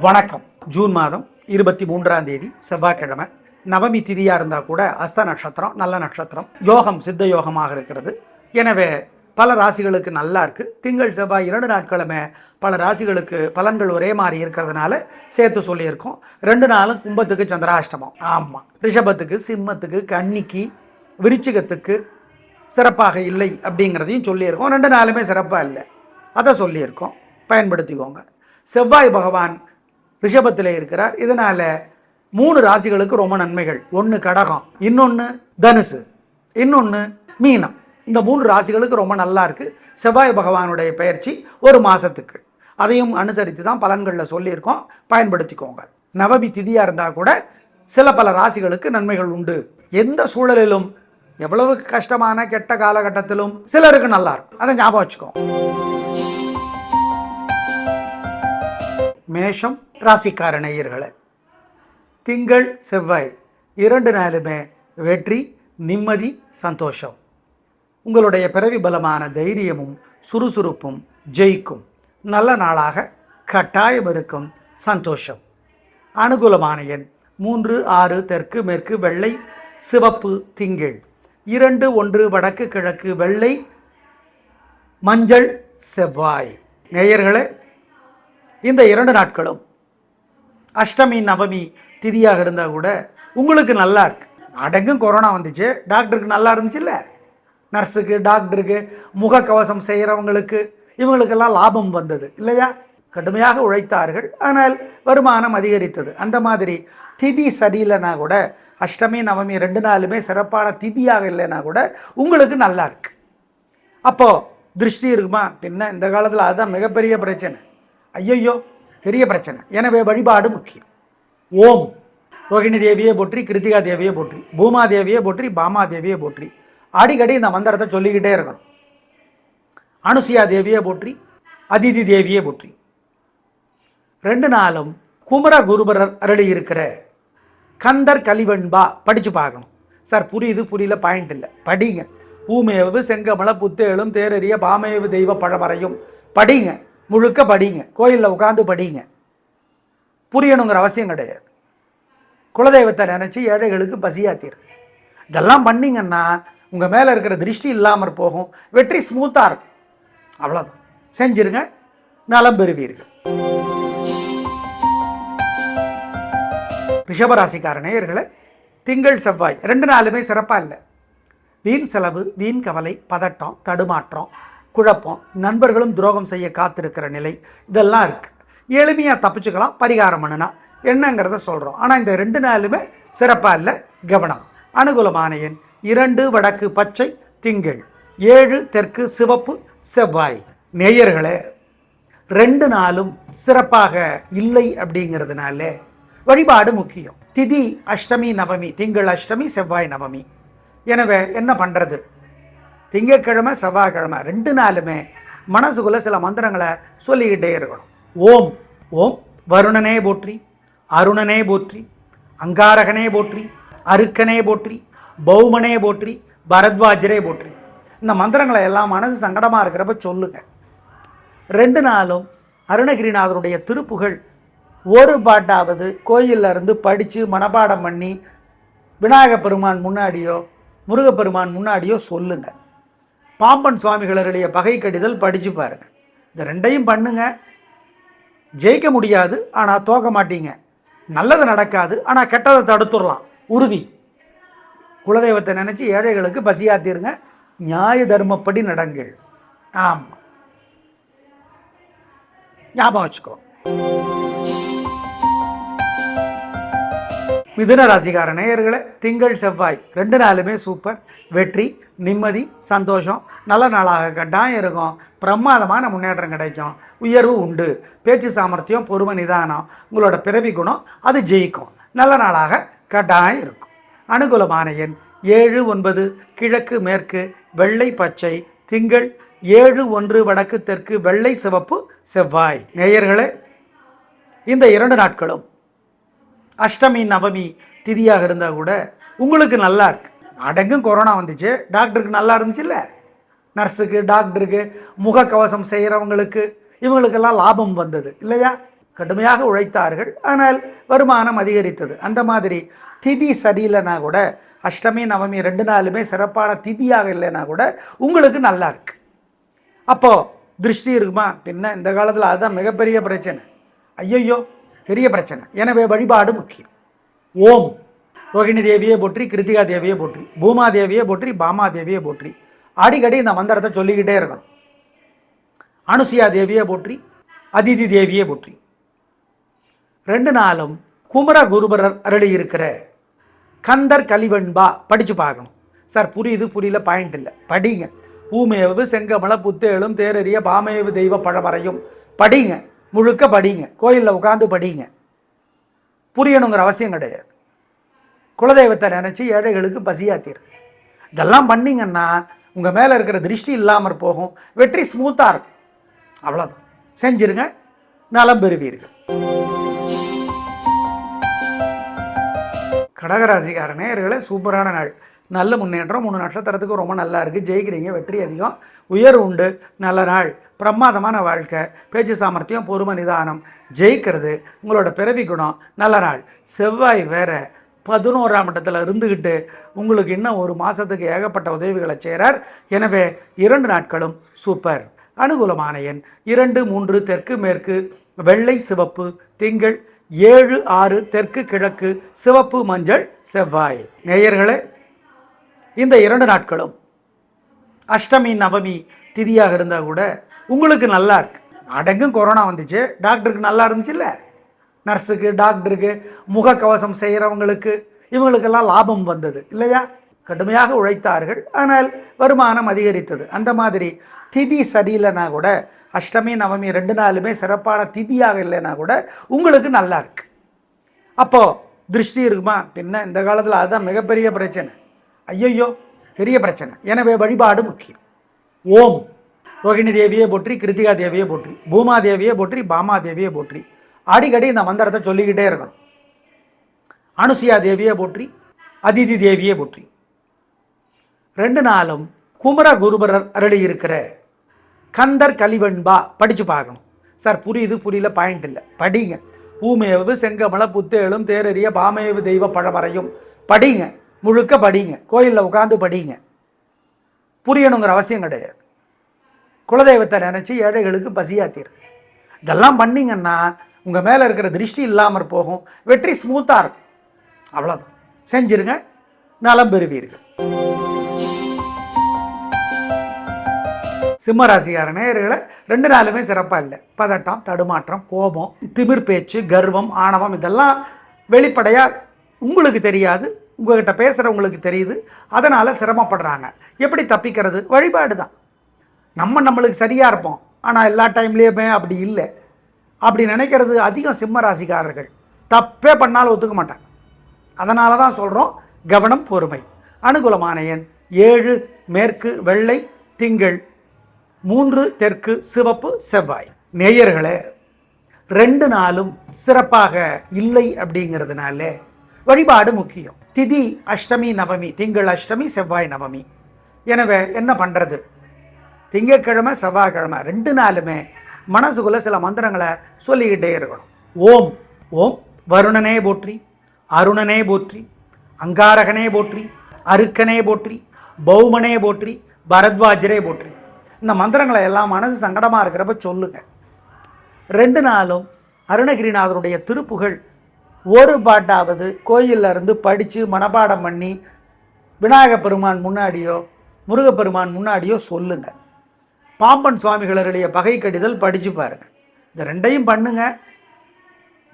வணக்கம். ஜூன் மாதம் 23ஆம் தேதி செவ்வாய்க்கிழமை. நவமி திதியாக இருந்தால் கூட அஸ்த நட்சத்திரம் நல்ல நட்சத்திரம், யோகம் சித்த யோகமாக இருக்கிறது. எனவே பல ராசிகளுக்கு நல்லா இருக்குது. திங்கள் செவ்வாய் 2 நாட்களுமே பல ராசிகளுக்கு பலன்கள் ஒரே மாதிரி இருக்கிறதுனால சேர்த்து சொல்லியிருக்கோம். 2 நாளும் கும்பத்துக்கு சந்திராஷ்டமம். ஆமாம், ரிஷபத்துக்கு, சிம்மத்துக்கு, கன்னிக்கு, விருச்சிகத்துக்கு சிறப்பாக இல்லை அப்படிங்கிறதையும் சொல்லியிருக்கோம். 2 நாளுமே சிறப்பாக இல்லை, அதை சொல்லியிருக்கோம். பயன்படுத்திக்கோங்க. செவ்வாய் பகவான் ரிஷபத்தில் இருக்கிறார். இதனால் 3 ராசிகளுக்கு ரொம்ப நன்மைகள். ஒன்று கடகம், இன்னொன்று தனுசு, இன்னொன்று மீனம். இந்த 3 ராசிகளுக்கு ரொம்ப நல்லா இருக்குது. செவ்வாய் பகவானுடைய பயிற்சி ஒரு மாதத்துக்கு, அதையும் அனுசரித்து தான் பலன்களில் சொல்லியிருக்கோம். பயன்படுத்திக்கோங்க. நவமி திதியாக இருந்தால் கூட சில பல ராசிகளுக்கு நன்மைகள் உண்டு. எந்த சூழலிலும், எவ்வளவு கஷ்டமான கெட்ட காலகட்டத்திலும் சிலருக்கு நல்லா இருக்கும். அதை ஞாபகம் வச்சுக்கோங்க. மேஷம் ராசிக்கார நேயர்களே, திங்கள் செவ்வாய் 2 நாளுமே வெற்றி, நிம்மதி, சந்தோஷம். உங்களுடைய பிறவி பலமான தைரியமும் சுறுசுறுப்பும் ஜெயிக்கும். நல்ல நாளாக கட்டாயம் இருக்கும். சந்தோஷம். அனுகூலமான எண் 3, 6, தெற்கு மேற்கு, வெள்ளை சிவப்பு, திங்கள் 2, 1 வடக்கு கிழக்கு, வெள்ளை மஞ்சள், செவ்வாய். நேயர்களே, இந்த 2 நாட்களும் அஷ்டமி நவமி திதியாக இருந்தால் கூட உங்களுக்கு நல்லா இருக்கு. அடங்கும் கொரோனா வந்துச்சு, டாக்டருக்கு நல்லா இருந்துச்சு இல்லை? நர்ஸுக்கு, டாக்டருக்கு, முகக்கவசம் செய்கிறவங்களுக்கு, இவங்களுக்கெல்லாம் லாபம் வந்தது இல்லையா? கடுமையாக உழைத்தார்கள், ஆனால் வருமானம் அதிகரித்தது. அந்த மாதிரி திதி சரியில்லைனா கூட, அஷ்டமி நவமி 2 நாளுமே சிறப்பான திதியாக இல்லைன்னா கூட உங்களுக்கு நல்லா இருக்கு. அப்போது திருஷ்டி இருக்குமா? பின்ன இந்த காலத்தில் அதுதான் மிகப்பெரிய பிரச்சனை. ஐயையோ, பெரிய பிரச்சனை. எனவே வழிபாடு முக்கியம். ஓம் ரோகிணி தேவியை போற்றி, கிருத்திகா தேவியை போற்றி, பூமா தேவியை போற்றி, பாமா தேவியை போற்றி, அடிக்கடி இந்த மந்திரத்தை சொல்லிக்கிட்டே இருக்கணும். அனுசுயா தேவியை போற்றி, அதிதி தேவியை போற்றி. 2 நாளும் குமர குருபரர் அருளி இருக்கிற கந்தர் கலிவெண்பா படித்து பார்க்கணும். சார் புரியுது, புரியல, பாயிண்ட் இல்லை, படிங்க. பூமேவு செங்கமல புத்தேளும் தேரறிய பாமேவு தெய்வ பழமறையும் படிங்க. முழுக்க படிங்க. கோயிலில் உட்காந்து படிங்க. புரியணுங்கிற அவசியம் கிடையாது. குலதெய்வத்தை நினச்சி ஏழைகளுக்கு பசியாத்திரு. இதெல்லாம் பண்ணிங்கன்னா உங்கள் மேலே இருக்கிற திருஷ்டி இல்லாமல் போகும். வெற்றி ஸ்மூத்தாக இருக்கும். அவ்வளோதான். செஞ்சிருங்க, நலம் பெறுவீர்கள். ரிஷபராசிக்கார நேயர்களே, திங்கள் செவ்வாய் 2 நாளுமே சிறப்பாக இல்லை. வீண் செலவு, வீண் கவலை, பதட்டம், தடுமாற்றம், குழப்பம், நண்பர்களும் துரோகம் செய்ய காத்திருக்கிற நிலை, இதெல்லாம் இருக்குது. எளிமையாக தப்பிச்சுக்கலாம் பரிகாரம் பண்ணுனா. என்னங்கிறத சொல்கிறோம். ஆனால் இந்த 2 நாளுமே சிறப்பாக இல்லை. கவனம். அனுகூலமான எண் 2 வடக்கு பச்சை, திங்கள் 7 தெற்கு சிவப்பு, செவ்வாய். நேயர்களே, 2 நாளும் சிறப்பாக இல்லை அப்படிங்கிறதுனால வழிபாடு முக்கியம். திதி அஷ்டமி நவமி, திங்கள் அஷ்டமி, செவ்வாய் நவமி. எனவே என்ன பண்ணுறது? திங்கட்கிழமை செவ்வாய்க்கிழமை 2 நாளுமே மனசுக்குள்ளே சில மந்திரங்களை சொல்லிக்கிட்டே இருக்கணும். ஓம் ஓம் வருணனே போற்றி, அருணனே போற்றி, அங்காரகனே போற்றி, அருக்கனே போற்றி, பௌமனே போற்றி, பரத்வாஜரே போற்றி. இந்த மந்திரங்களை எல்லாம் மனசு சங்கடமாக இருக்கிறப்ப சொல்லுங்க. 2 நாளும் அருணகிரிநாதருடைய திருப்புகழ் ஒரு பாட்டாவது கோயிலில் இருந்து படித்து மனப்பாடம் பண்ணி விநாயகப் பெருமான் முன்னாடியோ முருகப்பெருமான் முன்னாடியோ சொல்லுங்கள். பாம்பன் சுவாமிகளுடைய பகை கடிதல் படித்து பாருங்கள். இந்த 2ஐயும் பண்ணுங்க. ஜெயிக்க முடியாது, ஆனால் தோக்க மாட்டீங்க. நல்லது நடக்காது, ஆனால் கெட்டதை தடுத்துடலாம். உறுதி. குலதெய்வத்தை நினச்சி ஏழைகளுக்கு பசியாத்திருங்க. நியாய தர்மப்படி நடங்கள். ஆமாம், ஞாபகம் வச்சுக்கோ. மிதுன ராசிக்கார நேயர்களே, திங்கள் செவ்வாய் 2 நாளுமே சூப்பர். வெற்றி, நிம்மதி, சந்தோஷம். நல்ல நாளாக கட்டாயம் இருக்கும். பிரமாதமான முன்னேற்றம் கிடைக்கும். உயர்வு உண்டு. பேச்சு சாமர்த்தியம், பொறுமை, நிதானம், உங்களோட பிறவி குணம் அது ஜெயிக்கும். நல்ல நாளாக கட்டாயம் இருக்கும். அனுகூலமான எண் 7, 9 கிழக்கு மேற்கு, வெள்ளை பச்சை, திங்கள் 7, 1 வடக்கு தெற்கு, வெள்ளை சிவப்பு, செவ்வாய். நேயர்களே, இந்த 2 நாட்களும் அஷ்டமி நவமி திதியாக இருந்தால் கூட உங்களுக்கு நல்லா இருக்கு. அடங்கும் கொரோனா வந்துச்சு, டாக்டருக்கு நல்லா இருந்துச்சு இல்லை? நர்ஸுக்கு, டாக்டருக்கு, முகக்கவசம் செய்கிறவங்களுக்கு, இவங்களுக்கெல்லாம் லாபம் வந்தது இல்லையா? கடுமையாக உழைத்தார்கள், ஆனால் வருமானம் அதிகரித்தது. அந்த மாதிரி திதி சரியில்லைனா கூட, அஷ்டமி நவமி 2 நாளுமே சிறப்பான திதியாக இல்லைன்னா கூட உங்களுக்கு நல்லா இருக்கு. அப்போது திருஷ்டி இருக்குமா? பின்ன இந்த காலத்தில் அதுதான் மிகப்பெரிய பிரச்சனை. ஐயையோ, பெரிய பிரச்சனை. எனவே வழிபாடு முக்கியம். ஓம் ரோகிணி தேவியை போற்றி, கிருத்திகா தேவியை போற்றி, பூமா தேவியை போற்றி, பாமா தேவியை போற்றி, அடிக்கடி இந்த மந்திரத்தை சொல்லிக்கிட்டே இருக்கணும். அனுசுயா தேவியை போற்றி, அதிதி தேவியை போற்றி. 2 நாளும் குமர குருபரர் அருளி இருக்கிற கந்தர் கலிவெண்பா படித்து பார்க்கணும். சார் புரியுது, புரியல, பாயிண்ட் இல்லை, படிங்க. பூமேவு செங்கமல புத்தேளும் தேரறிய பாமேவு தெய்வ பழமறையும் படிங்க, முழுக்க படிங்க, கோயிலில் உட்காந்து படிங்க. புரியணுங்கிற அவசியம் கிடையாது. குலதெய்வத்தை நினச்சி ஏழைகளுக்கு பசியாத்தீர். இதெல்லாம் பண்ணிங்கன்னா உங்கள் மேலே இருக்கிற திருஷ்டி இல்லாமல் போகும், வெற்றி ஸ்மூத்தாக இருக்கும். அவ்வளோதான், செஞ்சிருங்க, நலம் பெறுவீர்கள். கடகராசிக்கார நேயர்களே, சூப்பரான நாள், நல்ல முன்னேற்றம். 3 நட்சத்திரத்துக்கு ரொம்ப நல்லா இருக்குது. ஜெயிக்கிறீங்க, வெற்றி அதிகம், உயர்வு உண்டு, நல்ல நாள், பிரமாதமான வாழ்க்கை, பேச்சு சாமர்த்தியம், பொறுமை, நிதானம், ஜெயிக்கிறது உங்களோட பிறவி குணம். நல்ல நாள். செவ்வாய் வேற 11ஆம் இடத்துல இருந்துக்கிட்டு உங்களுக்கு இன்னும் 1 மாதத்துக்கு ஏகப்பட்ட உதவிகளை செய்கிறார். எனவே 2 நாட்களும் சூப்பர். அனுகூலமான எண் 2, 3, தெற்கு மேற்கு, வெள்ளை சிவப்பு, திங்கள் 7, 6, தெற்கு கிழக்கு, சிவப்பு மஞ்சள், செவ்வாய். நேயர்களே, இந்த 2 நாட்களும் அஷ்டமி நவமி திதியாக இருந்தால் கூட உங்களுக்கு நல்லா இருக்கு. அடங்கும் கொரோனா வந்துச்சு, டாக்டருக்கு நல்லா இருந்துச்சு இல்லை, நர்ஸுக்கு, டாக்டருக்கு, முகக்கவசம் செய்கிறவங்களுக்கு, இவங்களுக்கெல்லாம் லாபம் வந்தது இல்லையா? கடுமையாக உழைத்தார்கள், ஆனால் வருமானம் அதிகரித்தது. அந்த மாதிரி திதி சரியில்லைனா கூட, அஷ்டமி நவமி 2 நாளுமே சிறப்பான திதியாக இல்லைன்னா கூட உங்களுக்கு நல்லா இருக்கு. அப்போது திருஷ்டி இருக்குமா? பின்ன இந்த காலத்தில் அதுதான் மிகப்பெரிய பிரச்சனை. ஐயையோ, பெரிய பிரச்சனை. எனவே வழிபாடு முக்கியம். ஓம் ரோகிணி தேவியை போற்றி, கிருத்திகா தேவியை போற்றி, பூமா தேவியை போற்றி, பாமா தேவியை போற்றி, அடிக்கடி இந்த மந்திரத்தை சொல்லிக்கிட்டே இருக்கணும். அனுசுயா தேவியை போற்றி, அதிதி தேவியை போற்றி. 2 நாளும் குமர குருபரர் அருளி இருக்கிற கந்தர் கலிவெண்பா படித்து பார்க்கணும். சார் புரியுது, புரியல, பாயிண்ட் இல்லை, படிங்க. பூமேவு செங்கமல புத்தேளும் தேரறிய பாமேவு தெய்வ பழமறையும் படிங்க, முழுக்க படிங்க, கோயிலில் உட்காந்து படிங்க. புரியணுங்கிற அவசியம் கிடையாது. குலதெய்வத்தை நினச்சி ஏழைகளுக்கு பசியாத்தீர். இதெல்லாம் பண்ணிங்கன்னா உங்கள் மேலே இருக்கிற திருஷ்டி இல்லாமல் போகும், வெற்றி ஸ்மூத்தாக இருக்கும். அவ்வளோதான், செஞ்சிருங்க, நலம் பெறுவீர்கள். சிம்மராசிக்கார நேயர்களை 2 நாளுமே சிறப்பாக இல்லை. பதட்டம், தடுமாற்றம், கோபம், திமிர் பேச்சு, கர்வம், ஆணவம், இதெல்லாம் வெளிப்படையாக உங்களுக்கு தெரியாது, உங்கள்கிட்ட பேசுகிறவங்களுக்கு தெரியுது. அதனால் சிரமப்படுறாங்க. எப்படி தப்பிக்கிறது? வழிபாடு தான். நம்மளுக்கு சரியாக இருப்போம், ஆனால் எல்லா டைம்லேயுமே அப்படி இல்லை. அப்படி நினைக்கிறது அதிகம் சிம்ம ராசிக்காரர்கள். தப்பே பண்ணாலும் ஒத்துக்க மாட்டாங்க. அதனால தான் சொல்கிறோம், கவனம், பொறுமை. அனுகூலமான எண் 7, மேற்கு, வெள்ளை, திங்கள் 3, தெற்கு, சிவப்பு, செவ்வாய். நேயர்களே, 2 நாளும் சிறப்பாக இல்லை அப்படிங்கிறதுனால வழிபாடு முக்கியம். திதி அஷ்டமி நவமி, திங்கள் அஷ்டமி, செவ்வாய் நவமி. எனவே என்ன பண்ணுறது? திங்கட்கிழமை, செவ்வாய்க்கிழமை 2 நாளுமே மனசுக்குள்ளே சில மந்திரங்களை சொல்லிக்கிட்டே இருக்கணும். ஓம் ஓம் வருணனே போற்றி, அருணனே போற்றி, அங்காரகனே போற்றி, அருக்கனே போற்றி, பௌமனே போற்றி, பரத்வாஜரே போற்றி. இந்த மந்திரங்களை எல்லாம் மனசு சங்கடமாக இருக்கிறப்ப சொல்லுங்க. 2 நாளும் அருணகிரிநாதருடைய திருப்புகழ் ஒரு பாட்டாவது கோயிலில் இருந்து படித்து மனப்பாடம் பண்ணி விநாயகப் பெருமான் முன்னாடியோ முருகப்பெருமான் முன்னாடியோ சொல்லுங்கள். பாம்பன் சுவாமிகளுடைய பகை கடிதல் படித்து பாருங்கள். இந்த 2ஐயும் பண்ணுங்க.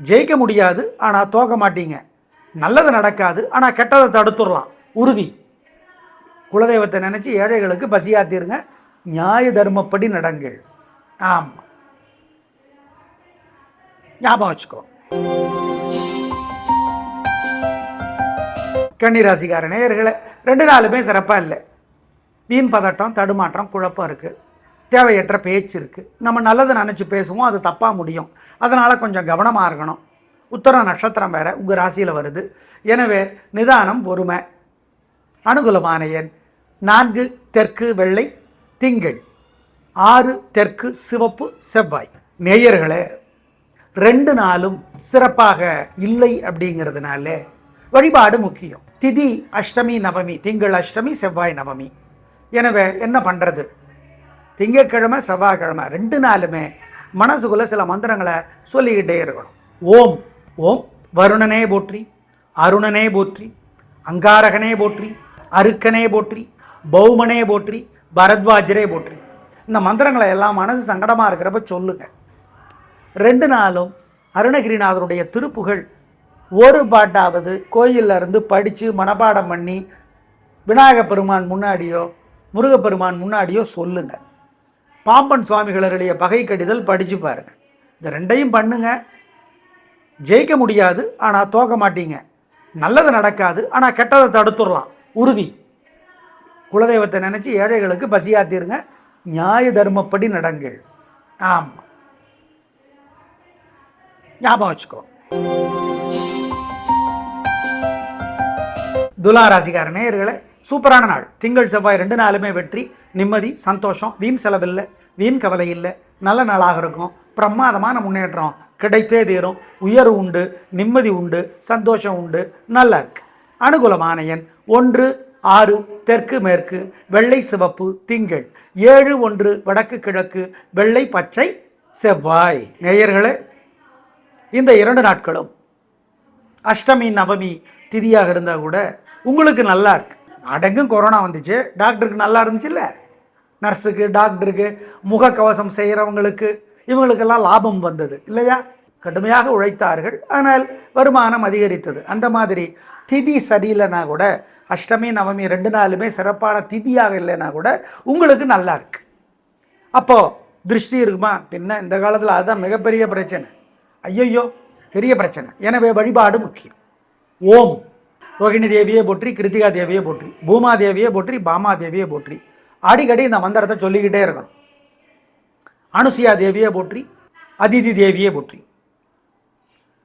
ஜெயிக்க முடியாது, ஆனால் தோக்க மாட்டீங்க. நல்லது நடக்காது, ஆனால் கெட்டதை தடுத்துடலாம், உறுதி. குலதெய்வத்தை நினச்சி ஏழைகளுக்கு பசியாத்திருங்க. நியாய தர்மப்படி நடங்கள். ஆமாம், ஞாபகம் வச்சுக்கோ. கன்னிராசிக்கார நேயர்களை 2 நாளுமே சிறப்பாக இல்லை. வீண் பதட்டம், தடுமாற்றம், குழப்பம் இருக்குது. தேவையற்ற பேச்சு இருக்குது. நம்ம நல்லதை நினச்சி பேசுவோம், அது தப்பாக முடியும். அதனால் கொஞ்சம் கவனமாக இருக்கணும். உத்தர நட்சத்திரம் வேறு உங்கள் ராசியில் வருது. எனவே நிதானம், பொறுமை. அனுகூலமான எண் 4, தெற்கு, வெள்ளை, திங்கள் 6, தெற்கு, சிவப்பு, செவ்வாய். நேயர்களே, 2 நாளும் சிறப்பாக இல்லை அப்படிங்கிறதுனால வழிபாடு முக்கியம். திதி அஷ்டமி நவமி, திங்கள் அஷ்டமி செவ்வாய் நவமி. எனவே என்ன பண்ணுறது? திங்கட்கிழமை செவ்வாய்க்கிழமை 2 நாளுமே மனசுக்குள்ள சில மந்திரங்களை சொல்லிக்கிட்டே இருக்கணும். ஓம் ஓம் வருணனே போற்றி, அருணனே போற்றி, அங்காரகனே போற்றி, அருக்கனே போற்றி, பௌமனே போற்றி, பரத்வாஜரே போற்றி. இந்த மந்திரங்களை எல்லாம் மனசு சங்கடமாக இருக்கிறப்ப சொல்லுங்க. 2 நாளும் அருணகிரிநாதருடைய திருப்புகழ் ஒரு பாட்டாவது கோயிலில் இருந்து படித்து மனப்பாடம் பண்ணி விநாயகப் பெருமான் முன்னாடியோ முருகப்பெருமான் முன்னாடியோ சொல்லுங்க. பாம்பன் சுவாமிகளுடைய பகை கடிதல் படித்து பாருங்கள். இந்த 2ஐயும் பண்ணுங்க. ஜெயிக்க முடியாது, ஆனால் தோக்க மாட்டீங்க. நல்லது நடக்காது, ஆனால் கெட்டதை தடுத்துடலாம், உறுதி. குலதெய்வத்தை நினச்சி ஏழைகளுக்கு பசியாத்திருங்க. நியாய தர்மப்படி நடங்கள். ஆமாம், ஞாபகம் வச்சுக்கோ. துலா ராசிக்கார நேயர்களே, சூப்பரான நாள். திங்கள் செவ்வாய் 2 நாளுமே வெற்றி, நிம்மதி, சந்தோஷம், வீண் செலவில்லை, வீண் கவலை இல்லை. நல்ல நாளாக இருக்கும். பிரமாதமான முன்னேற்றம் கிடைத்தே தீரும். உயர்வு உண்டு, நிம்மதி உண்டு, சந்தோஷம் உண்டு. நல்லா இருக்கு. அனுகூலமான எண் 1 6 தெற்கு மேற்கு, வெள்ளை சிவப்பு திங்கள், 7 1 வடக்கு கிழக்கு, வெள்ளை பச்சை செவ்வாய். நேயர்களே, இந்த 2 நாட்களும் அஷ்டமி நவமி திதியாக இருந்தால் கூட உங்களுக்கு நல்லா இருக்கு. அடங்கும் கொரோனா வந்துச்சு, டாக்டருக்கு நல்லா இருந்துச்சு இல்லை? நர்ஸுக்கு, டாக்டருக்கு, முகக்கவசம் செய்கிறவங்களுக்கு, இவங்களுக்கெல்லாம் லாபம் வந்தது இல்லையா? கடுமையாக உழைத்தார்கள், ஆனால் வருமானம் அதிகரித்தது. அந்த மாதிரி திதி சரியில்லைனா கூட, அஷ்டமி நவமி 2 நாளுமே சிறப்பான திதியாக இல்லைன்னா கூட உங்களுக்கு நல்லா இருக்கு. அப்போது திருஷ்டி இருக்குமா? பின்ன இந்த காலத்தில் அதுதான் மிகப்பெரிய பிரச்சனை. ஐயையோ, பெரிய பிரச்சனை. எனவே வழிபாடு முக்கியம். ஓம் ரோகிணி தேவியை போற்றி, கிருத்திகா தேவியை போற்றி, பூமா தேவியை போற்றி, பாமா தேவியை போற்றி. அடிக்கடி இந்த மந்திரத்தை சொல்லிக்கிட்டே இருக்கணும். அனுசுயா தேவியை போற்றி, அதிதி தேவியை போற்றி.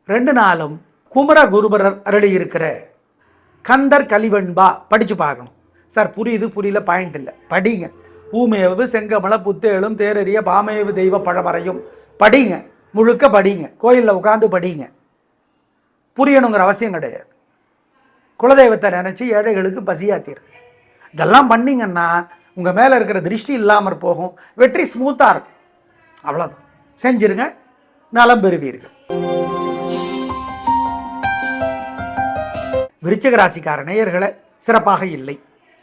2 நாளும் குமர குருபரர் அருளி இருக்கிற கந்தர் கலிவெண்பா படித்து பார்க்கணும். சார் புரியுது, புரியல, பாயிண்ட் இல்லை, படிங்க. பூமேவு செங்கமல புத்தேளும் தேரறிய பாமேவு தெய்வ பழமறையும் படிங்க. முழுக்க படிங்க. கோயிலில் உட்காந்து படிங்க. புரியணுங்கிற அவசியம் கிடையாது. குலதெய்வத்தை நினச்சி ஏழைகளுக்கு பசியாத்திருக்கு. இதெல்லாம் பண்ணிங்கன்னா உங்கள் மேலே இருக்கிற திருஷ்டி இல்லாமல் போகும். வெற்றி ஸ்மூத்தாக இருக்கும். அவ்வளோதான். செஞ்சிருங்க, நலம் பெறுவீர்கள். விருச்சிக ராசிக்கார நேயர்களே, சிறப்பாக இல்லை.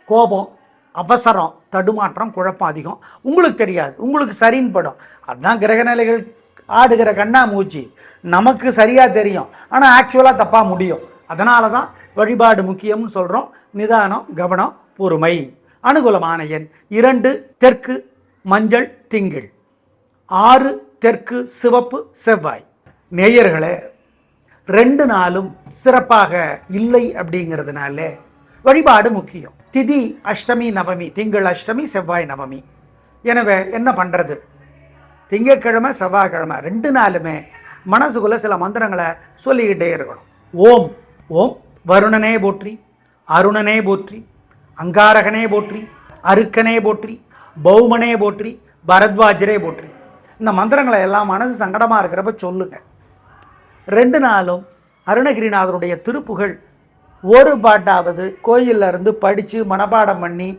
கோபம், அவசரம், தடுமாற்றம், குழப்பம் அதிகம். உங்களுக்கு தெரியாது, உங்களுக்கு சரின்னு படும். அதுதான் கிரகநிலைகள் ஆடுகிற கண்ணா மூச்சு. நமக்கு சரியாக தெரியும், ஆனால் ஆக்சுவலாக தப்பாக முடியும். அதனால தான் வழிபாடு முக்கியம்னு சொல்கிறோம். நிதானம், கவனம், பொறுமை. அனுகூலமான எண் 2 தெற்கு மஞ்சள் திங்கள், 6 தெற்கு சிவப்பு செவ்வாய். நேயர்களே, 2 நாளும் சிறப்பாக இல்லை அப்படிங்கிறதுனால வழிபாடு முக்கியம். திதி அஷ்டமி நவமி, திங்கள் அஷ்டமி செவ்வாய் நவமி. எனவே என்ன பண்ணுறது? திங்கட்கிழமை செவ்வாய்க்கிழமை 2 நாளுமே மனசுக்குள்ள சில மந்திரங்களை சொல்லிக்கிட்டே இருக்கணும். ஓம் ஓம் வருணனே போற்றி, அருணனே போற்றி, அங்காரகனே போற்றி, அருக்கனே போற்றி, பௌமனே போற்றி, பரத்வாஜரே போற்றி. இந்த மந்திரங்களை எல்லாம் மனசு சங்கடமாக இருக்கிறப்ப சொல்லுங்க. 2 நாளும் அருணகிரிநாதருடைய திருப்புகழ் ஒரு பாட்டாவது கோயிலில் இருந்து படித்து மனப்பாடம் பண்ணி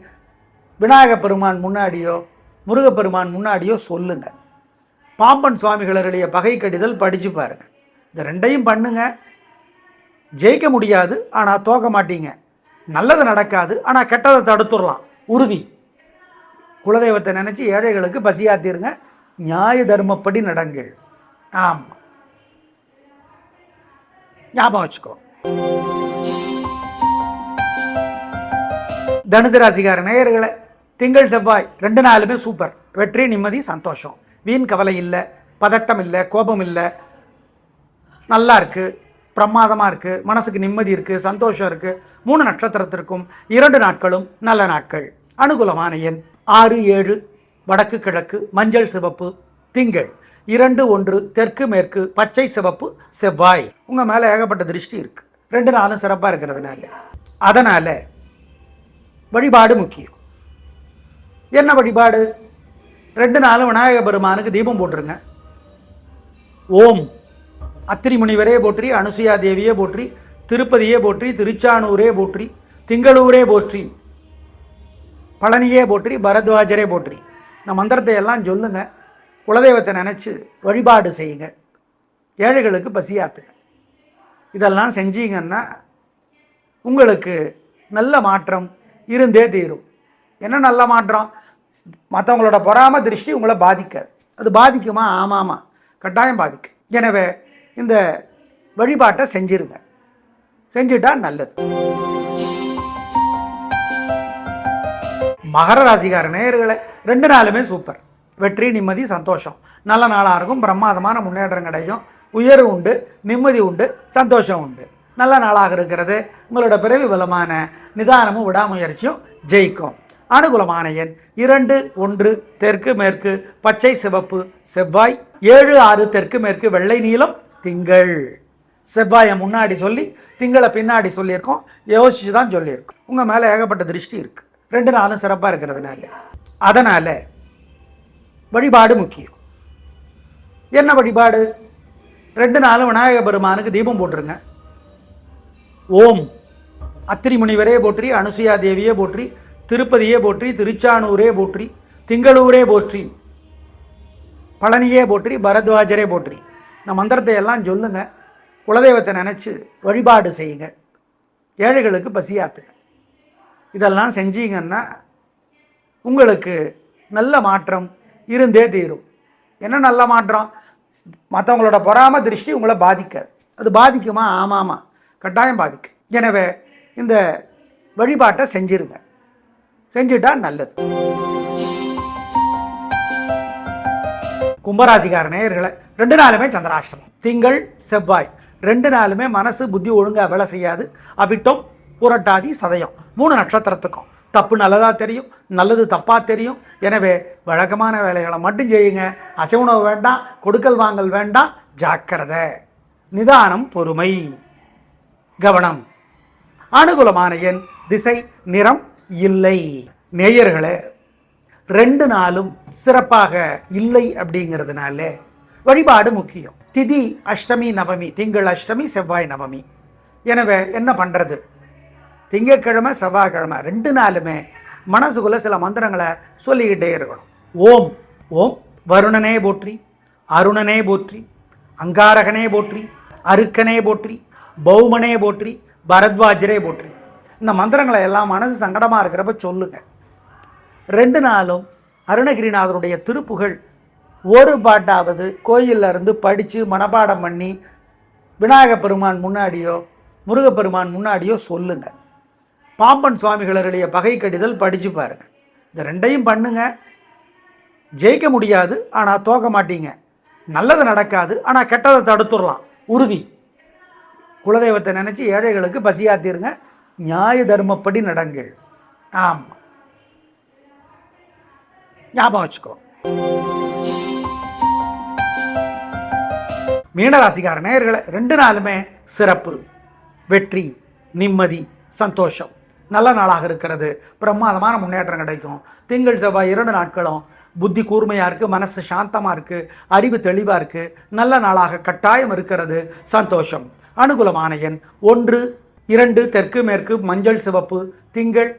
விநாயகப் பெருமான் முன்னாடியோ முருகப்பெருமான் முன்னாடியோ சொல்லுங்க. பாம்பன் சுவாமிகளுடைய பகை கடிதல் படித்து பாருங்கள். இந்த 2ஐயும் பண்ணுங்க. ஜெயிக்க முடியாது, ஆனால் தோக்க மாட்டீங்க. நல்லது நடக்காது, ஆனால் கெட்டதை தடுத்துடலாம், உறுதி. குலதெய்வத்தை நினச்சி ஏழைகளுக்கு பசியாத்திருங்க. நியாய தர்மப்படி நடங்கள். ஆமாம், ஞாபகம் வச்சுக்கோ. தனுசு ராசிக்கார நேயர்களே, திங்கள் செவ்வாய் 2 நாளுமே சூப்பர். வெற்றி, நிம்மதி, சந்தோஷம். வீண் கவலை இல்லை, பதட்டம் இல்லை, கோபம் இல்லை. நல்லா இருக்குது, பிரமாதமாக இருக்குது. மனசுக்கு நிம்மதி இருக்குது, சந்தோஷம் இருக்குது. 3 நட்சத்திரத்திற்கும் 2 நாட்களும் நல்ல நாட்கள். அனுகூலமான எண் 6 7 வடக்கு கிழக்கு, மஞ்சள் சிவப்பு திங்கள், 2 1 தெற்கு மேற்கு, பச்சை சிவப்பு செவ்வாய். உங்கள் மேலே ஏகப்பட்ட திருஷ்டி இருக்குது. 2 நாளும் சிறப்பாக இருக்கிறதுனால. அதனால் வழிபாடு முக்கியம். என்ன வழிபாடு? 2 நாளும் விநாயக பெருமானுக்கு தீபம் போட்டுருங்க. ஓம் அத்திரி முனிவரே போற்றி, அனுசுயா தேவியே போற்றி, திருப்பதியே போற்றி, திருச்சானூரே போற்றி, திங்களூரே போற்றி, பழனியே போற்றி, பரத்வாஜரே போற்றி. இந்த மந்திரத்தை எல்லாம் சொல்லுங்க. குலதெய்வத்தை நினச்சி வழிபாடு செய்யுங்க. ஏழைகளுக்கு பசியாத்துங்க. இதெல்லாம் செஞ்சீங்கன்னா உங்களுக்கு நல்ல மாற்றம் இருந்தே தீரும். என்ன நல்ல மாற்றம்? மற்றவங்களோட பொறாம திருஷ்டி உங்களை பாதிக்காது. அது பாதிக்குமா? ஆமாமா, கட்டாயம் பாதிக்கும். எனவே இந்த வழிபாட்டை செஞ்சிருங்க. செஞ்சுட்டா நல்லது. மகர ராசிக்கார நேயர்களே, 2 நாளுமே சூப்பர். வெற்றி, நிம்மதி, சந்தோஷம். நல்ல நாளாக இருக்கும். பிரமாதமான முன்னேற்றம் கிடைக்கும். உயர்வு உண்டு, நிம்மதி உண்டு, சந்தோஷம் உண்டு. நல்ல நாளாக இருக்கிறது. உங்களோட பிறவி பலமான நிதானமும் விடாமுயற்சியும் ஜெயிக்கும். அனுகூலமான எண் 2, 1 தெற்கு மேற்கு பச்சை சிவப்பு செவ்வாய், 7, 6 தெற்கு மேற்கு வெள்ளை நீலம் திங்கள். செவ்வாயை முன்னாடி சொல்லி திங்களை பின்னாடி சொல்லியிருக்கோம். யோசிச்சு தான் சொல்லியிருக்கோம். உங்கள் மேலே ஏகப்பட்ட திருஷ்டி இருக்குது. 2 நாளும் சிறப்பாக இருக்கிறதுனால. அதனால் வழிபாடு முக்கியம். என்ன வழிபாடு? 2 நாளும் விநாயக பெருமானுக்கு தீபம் போட்டுருங்க. ஓம் அத்திரி முனிவரே போற்றி, அனுசுயா தேவியே போற்றி, திருப்பதியே போற்றி, திருச்சானூரே போற்றி, திங்களூரே போற்றி, பழனியே போற்றி, பரத்வாஜரே போற்றி. இந்த மந்திரத்தை எல்லாம் சொல்லுங்க. குலதெய்வத்தை நினச்சி வழிபாடு செய்யுங்க. ஏழைகளுக்கு பசியாத்துங்க. இதெல்லாம் செஞ்சீங்கன்னா உங்களுக்கு நல்ல மாற்றம் இருந்தே தீரும். என்ன நல்ல மாற்றம்? மற்றவங்களோட பொறாம திருஷ்டி உங்களை பாதிக்காது. அது பாதிக்குமா? ஆமாமா, கட்டாயம் பாதிக்கும். எனவே இந்த வழிபாட்டை செஞ்சிருங்க. செஞ்சுட்டா நல்லது. கும்பராசிக்கார நேயர்களை, 2 நாளுமே சந்திராஷ்டமம். திங்கள் செவ்வாய் 2 நாளுமே மனசு புத்தி ஒழுங்காக வேலை செய்யாது. அவிட்டம், புரட்டாதி, சதயம் 3 நட்சத்திரத்துக்கும் தப்பு நல்லதாக தெரியும், நல்லது தப்பாக தெரியும். எனவே வழக்கமான வேலைகளை மட்டும் செய்யுங்க. அசைவுணவு வேண்டாம், கொடுக்கல் வாங்கல் வேண்டாம். ஜாக்கிரதை, நிதானம், பொறுமை, கவனம். அனுகூலமான எண், திசை, நிறம் இல்லை. நேயர்களே, 2 நாளும் சிறப்பாக இல்லை. அப்படிங்கிறதுனால வழிபாடு முக்கியம். திதி அஷ்டமி நவமி, திங்கள் அஷ்டமி செவ்வாய் நவமி. எனவே என்ன பண்ணுறது? திங்கட்கிழமை செவ்வாய்க்கிழமை 2 நாளுமே மனசுக்குள்ளே சில மந்திரங்களை சொல்லிக்கிட்டே இருக்கணும். ஓம் ஓம் வருணனே போற்றி, அருணனே போற்றி, அங்காரகனே போற்றி, அருக்கனே போற்றி, பௌமனே போற்றி, பரத்வாஜரே போற்றி. இந்த மந்திரங்களை எல்லாம் மனசு சங்கடமாக இருக்கிறப்ப சொல்லுங்க. 2 நாளும் அருணகிரிநாதருடைய திருப்புகழ் ஒரு பாட்டாவது கோயிலில் இருந்து படித்து மனப்பாடம் பண்ணி விநாயகப் பெருமான் முன்னாடியோ முருகப்பெருமான் முன்னாடியோ சொல்லுங்க. பாம்பன் சுவாமிகளுடைய பகை கடிதல் படித்து பாருங்கள். இந்த 2ஐயும் பண்ணுங்க. ஜெயிக்க முடியாது, ஆனால் தோக்க மாட்டீங்க. நல்லது நடக்காது, ஆனால் கெட்டதை தடுத்துடலாம். உறுதி. குலதெய்வத்தை நினச்சி ஏழைகளுக்கு பசியாத்திருங்க. நியாய தர்மப்படி நடங்கள். ஆமாம், ஞாபகம் வச்சுக்கோ. மீனராசிக்கார நேயர்களை, 2 நாளுமே சிறப்பு. வெற்றி, நிம்மதி, சந்தோஷம். நல்ல நாளாக இருக்கிறது. பிரமாதமான முன்னேற்றம் கிடைக்கும். திங்கள் செவ்வாய் 2 நாட்களும் புத்தி கூர்மையாக இருக்குது, மனசு சாந்தமாக இருக்குது, அறிவு தெளிவாக இருக்குது. நல்ல நாளாக கட்டாயம் இருக்கிறது. சந்தோஷம். அனுகூலமான எண் 1, 2 தெற்கு மேற்கு மஞ்சள் சிவப்பு திங்கள்,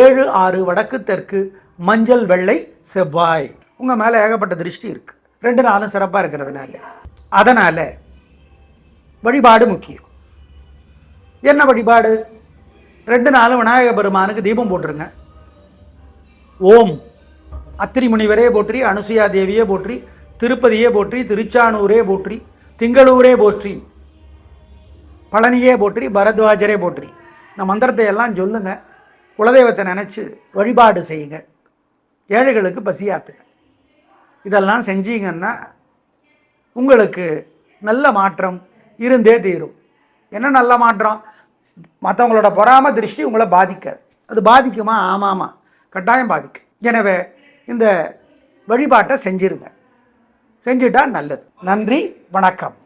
7, 6 வடக்கு தெற்கு மஞ்சள் வெள்ளை செவ்வாய். உங்கள் மேலே ஏகப்பட்ட திருஷ்டி இருக்குது. 2 நாளும் சிறப்பாக இருக்கிறதுனால. அதனால் வழிபாடு முக்கியம். என்ன வழிபாடு? 2 நாளும் விநாயக பெருமானுக்கு தீபம் போட்டுருங்க. ஓம் அத்திரி முனிவரே போற்றி, அனுசுயா தேவியே போற்றி, திருப்பதியே போற்றி, திருச்சானூரே போற்றி, திங்களூரே போற்றி, பழனியே போற்றி, பரத்வாஜரே போற்றி. இந்த மந்திரத்தை எல்லாம் சொல்லுங்க. குலதெய்வத்தை நினச்சி வழிபாடு செய்யுங்க. ஏழைகளுக்கு பசியாத்துங்க. இதெல்லாம் செஞ்சீங்கன்னா உங்களுக்கு நல்ல மாற்றம் இருந்தே தீரும். என்ன நல்ல மாற்றம்? மற்றவங்களோட பொறாம திருஷ்டி உங்களை பாதிக்காது. அது பாதிக்குமா? ஆமாமா, கட்டாயம் பாதிக்கும். எனவே இந்த வழிபாட்டை செஞ்சிருங்க. செஞ்சுட்டா நல்லது. நன்றி, வணக்கம்.